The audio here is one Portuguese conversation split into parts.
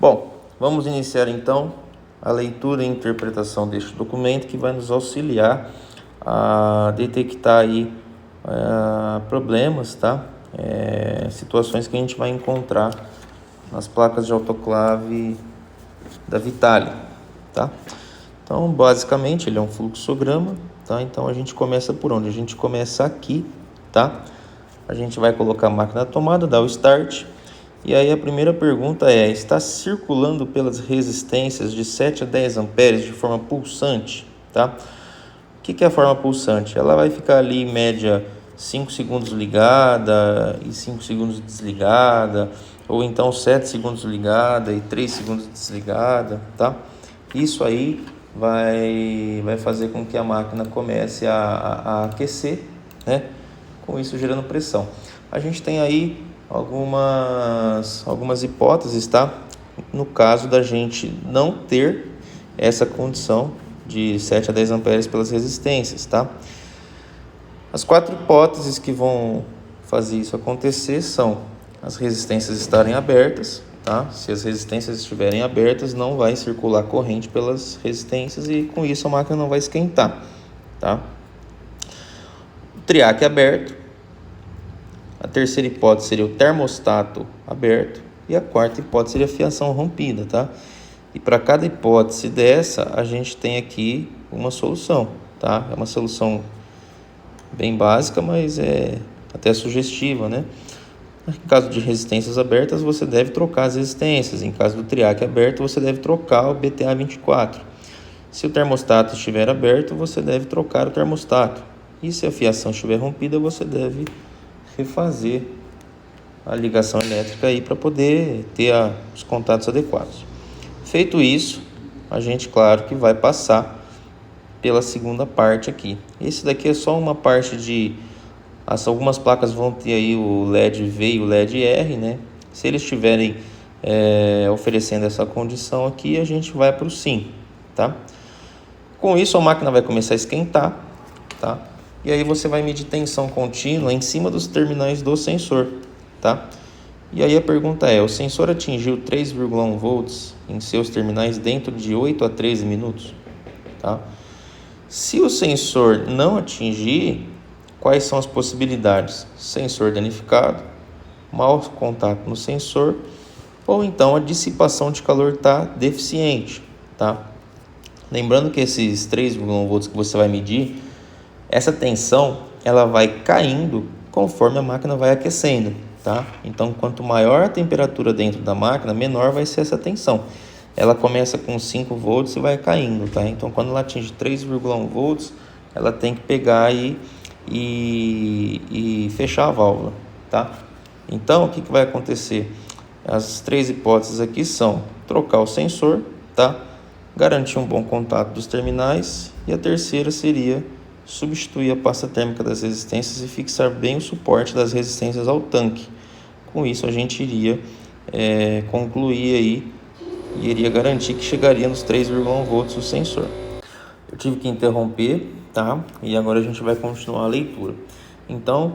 Bom, vamos iniciar então a leitura e interpretação deste documento que vai nos auxiliar a detectar aí problemas, tá? Situações que a gente vai encontrar nas placas de autoclave da Vitale, tá? Então, basicamente, ele é um fluxograma, tá? Então, a gente começa por onde? A gente começa aqui, tá? A gente vai colocar a máquina na tomada, dar o start. E aí a primeira pergunta é: está circulando pelas resistências de 7 a 10 amperes de forma pulsante, tá? O que é a forma pulsante? Ela vai ficar ali em média 5 segundos ligada e 5 segundos desligada, ou então 7 segundos ligada e 3 segundos desligada, tá? Isso aí vai fazer com que a máquina comece a aquecer, né? Com isso gerando pressão. A gente tem aí algumas hipóteses, tá? No caso da gente não ter essa condição de 7 a 10 amperes pelas resistências, tá? As 4 hipóteses que vão fazer isso acontecer são as resistências estarem abertas, tá? Se as resistências estiverem abertas, não vai circular corrente pelas resistências e com isso a máquina não vai esquentar, tá? O triac aberto. A terceira hipótese seria o termostato aberto e a quarta hipótese seria a fiação rompida, tá? E para cada hipótese dessa, a gente tem aqui uma solução, tá? É uma solução bem básica, mas é até sugestiva, né? Em caso de resistências abertas, você deve trocar as resistências. Em caso do triac aberto, você deve trocar o BTA24. Se o termostato estiver aberto, você deve trocar o termostato. E se a fiação estiver rompida, você deve refazer a ligação elétrica aí para poder ter os contatos adequados. Feito isso, a gente, claro, que vai passar pela segunda parte aqui. Esse daqui é só uma parte de... Algumas placas vão ter aí o LED V e o LED R, né? Se eles estiverem oferecendo essa condição aqui, a gente vai para o sim, tá? Com isso, a máquina vai começar a esquentar, tá? E aí você vai medir tensão contínua em cima dos terminais do sensor, tá? E aí a pergunta é: o sensor atingiu 3,1 volts em seus terminais dentro de 8 a 13 minutos, tá? Se o sensor não atingir, quais são as possibilidades? Sensor danificado, mau contato no sensor, ou então a dissipação de calor está deficiente, tá? Lembrando que esses 3,1 volts que você vai medir, essa tensão ela vai caindo conforme a máquina vai aquecendo, tá? Então, quanto maior a temperatura dentro da máquina, menor vai ser essa tensão. Ela começa com 5 volts e vai caindo, tá? Então, quando ela atinge 3,1 volts, ela tem que pegar aí e fechar a válvula, tá? Então, o que vai acontecer? As 3 hipóteses aqui são trocar o sensor, tá? Garantir um bom contato dos terminais, e a terceira seria substituir a pasta térmica das resistências e fixar bem o suporte das resistências ao tanque. Com isso a gente iria concluir aí e iria garantir que chegaria nos 3,1 volts o sensor. Eu tive que interromper, tá? E agora a gente vai continuar a leitura. Então,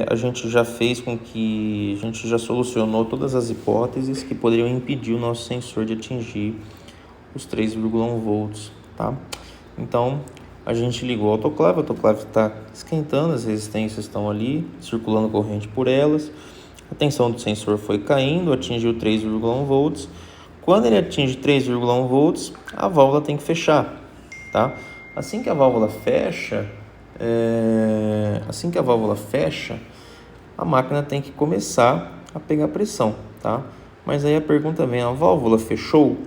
a gente já fez com que a gente já solucionou todas as hipóteses que poderiam impedir o nosso sensor de atingir os 3,1 volts, tá? Então, a gente ligou o autoclave está esquentando, as resistências estão ali, circulando corrente por elas, a tensão do sensor foi caindo, atingiu 3,1 volts. Quando ele atinge 3,1 volts, a válvula tem que fechar, tá? Assim que a válvula fecha, a máquina tem que começar a pegar pressão, tá? Mas aí a pergunta vem: a válvula fechou?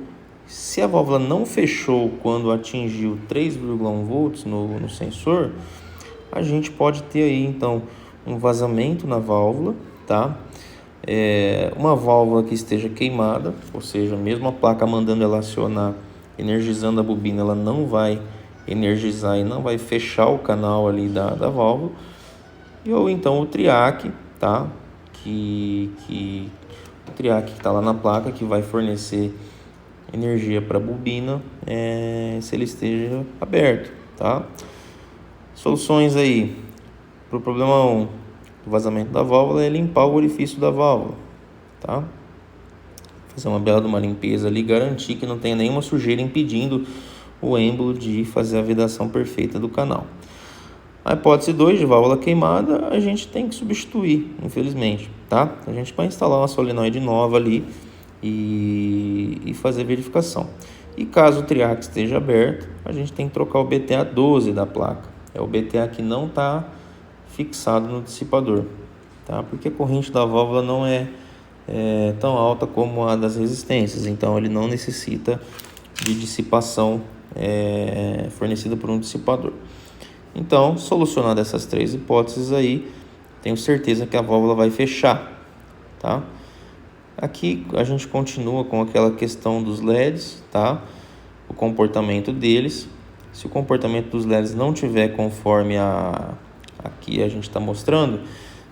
Se a válvula não fechou quando atingiu 3,1 volts no sensor, a gente pode ter aí então um vazamento na válvula, tá? Uma válvula que esteja queimada, ou seja, mesmo a placa mandando ela acionar, energizando a bobina, ela não vai energizar e não vai fechar o canal ali da válvula. Ou então o triac, tá? O triac que está lá na placa, que vai fornecer energia para a bobina, se ele esteja aberto, tá? Soluções aí para o problema 1 do vazamento da válvula é limpar o orifício da válvula, tá? fazer uma bela de uma limpeza ali, garantir que não tenha nenhuma sujeira impedindo o êmbolo de fazer a vedação perfeita do canal. A hipótese 2 de válvula queimada, a gente tem que substituir, infelizmente, tá? A gente vai instalar uma solenoide nova ali e fazer a verificação. E caso o triac esteja aberto, a gente tem que trocar o BTA 12 da placa. É o BTA que não está fixado no dissipador, tá? Porque a corrente da válvula não é tão alta como a das resistências, então ele não necessita de dissipação fornecida por um dissipador. Então, solucionadas essas 3 hipóteses aí, tenho certeza que a válvula vai fechar, tá? Aqui a gente continua com aquela questão dos LEDs, tá? O comportamento deles. Se o comportamento dos LEDs não tiver conforme aqui a gente está mostrando,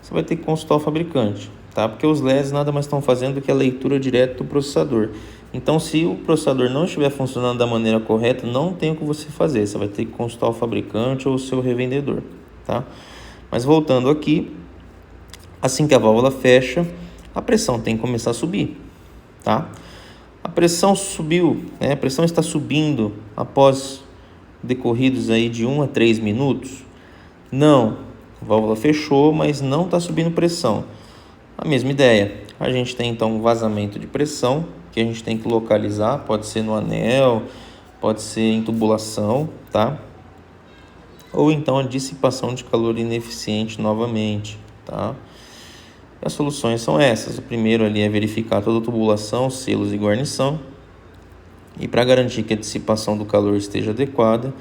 você vai ter que consultar o fabricante, tá? Porque os LEDs nada mais estão fazendo do que a leitura direta do processador. Então, se o processador não estiver funcionando da maneira correta, não tem o que você fazer. Você vai ter que consultar o fabricante ou o seu revendedor, tá? Mas voltando aqui, assim que a válvula fecha, a pressão tem que começar a subir, tá? A pressão subiu, né? A pressão está subindo após decorridos aí de 1 a 3 minutos? Não, a válvula fechou, mas não está subindo pressão. A mesma ideia, a gente tem então um vazamento de pressão, que a gente tem que localizar, pode ser no anel, pode ser em tubulação, tá? Ou então a dissipação de calor ineficiente novamente, tá? As soluções são essas. O primeiro ali é verificar toda a tubulação, selos e guarnição. E para garantir que a dissipação do calor esteja adequada,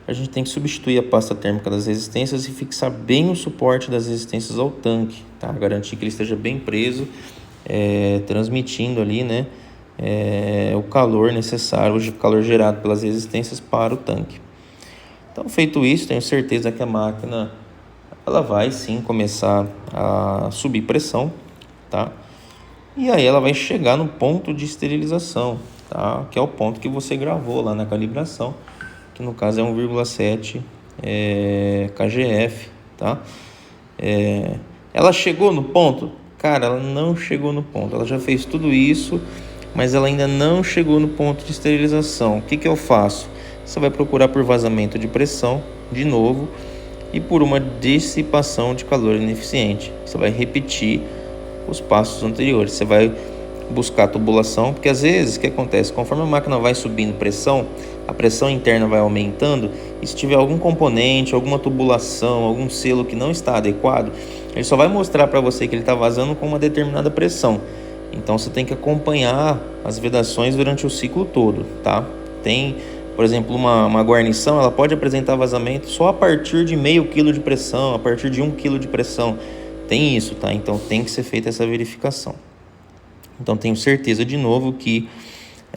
a gente tem que substituir a pasta térmica das resistências e fixar bem o suporte das resistências ao tanque, tá? Garantir que ele esteja bem preso, transmitindo ali, né, o calor necessário, o calor gerado pelas resistências para o tanque. Então, feito isso, tenho certeza que a máquina ela vai sim começar a subir pressão, tá? E aí ela vai chegar no ponto de esterilização, tá? Que é o ponto que você gravou lá na calibração, que no caso é 1,7 kgf, tá? Ela chegou no ponto? Cara, ela não chegou no ponto. Ela já fez tudo isso, mas ela ainda não chegou no ponto de esterilização. O que eu faço? Você vai procurar por vazamento de pressão, de novo, e por uma dissipação de calor ineficiente. Você vai repetir os passos anteriores. Você vai buscar a tubulação, porque às vezes o que acontece? Conforme a máquina vai subindo pressão, a pressão interna vai aumentando, e se tiver algum componente, alguma tubulação, algum selo que não está adequado, ele só vai mostrar para você que ele está vazando com uma determinada pressão. Então você tem que acompanhar as vedações durante o ciclo todo, tá? Tem, por exemplo, uma guarnição, ela pode apresentar vazamento só a partir de meio quilo de pressão, a partir de 1 quilo de pressão. Tem isso, tá? Então tem que ser feita essa verificação. Então tenho certeza de novo que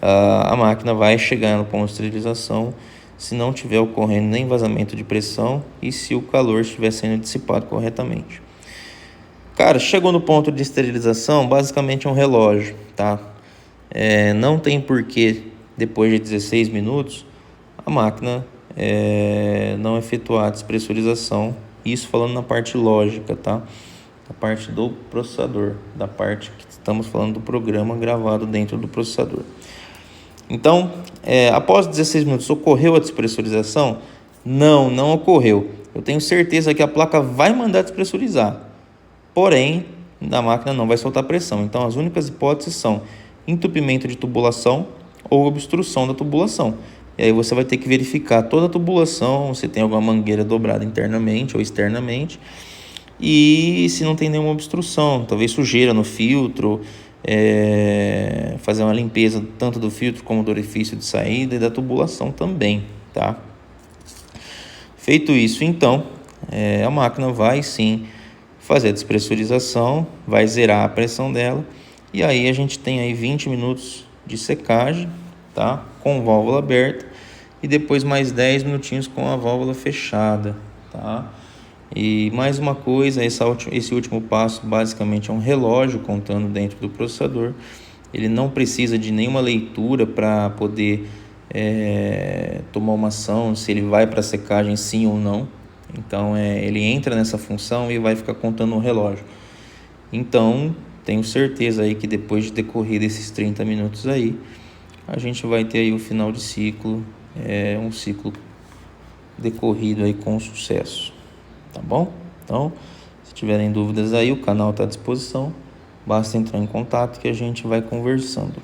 a máquina vai chegar no ponto de esterilização se não tiver ocorrendo nem vazamento de pressão e se o calor estiver sendo dissipado corretamente. Cara, chegou no ponto de esterilização, basicamente é um relógio, tá? Não tem porquê, depois de 16 minutos, a máquina não efetuar a despressurização. Isso falando na parte lógica, tá? A parte do processador, da parte que estamos falando do programa gravado dentro do processador. Então, após 16 minutos, ocorreu a despressurização? Não ocorreu. Eu tenho certeza que a placa vai mandar despressurizar, porém, a máquina não vai soltar pressão. Então, as únicas hipóteses são entupimento de tubulação ou obstrução da tubulação. E aí você vai ter que verificar toda a tubulação, se tem alguma mangueira dobrada internamente ou externamente, e se não tem nenhuma obstrução, talvez sujeira no filtro, fazer uma limpeza tanto do filtro como do orifício de saída e da tubulação também, tá? Feito isso, então, a máquina vai sim fazer a despressurização, vai zerar a pressão dela, e aí a gente tem aí 20 minutos de secagem, tá? Com válvula aberta, e depois mais 10 minutinhos com a válvula fechada, tá? E mais uma coisa, esse último passo basicamente é um relógio contando dentro do processador. Ele não precisa de nenhuma leitura para poder tomar uma ação, se ele vai para secagem sim ou não. Então ele entra nessa função e vai ficar contando o relógio. Então tenho certeza aí que depois de decorrer esses 30 minutos aí, a gente vai ter aí o final de ciclo, um ciclo decorrido aí com sucesso, tá bom? Então, se tiverem dúvidas aí, o canal está à disposição, basta entrar em contato que a gente vai conversando.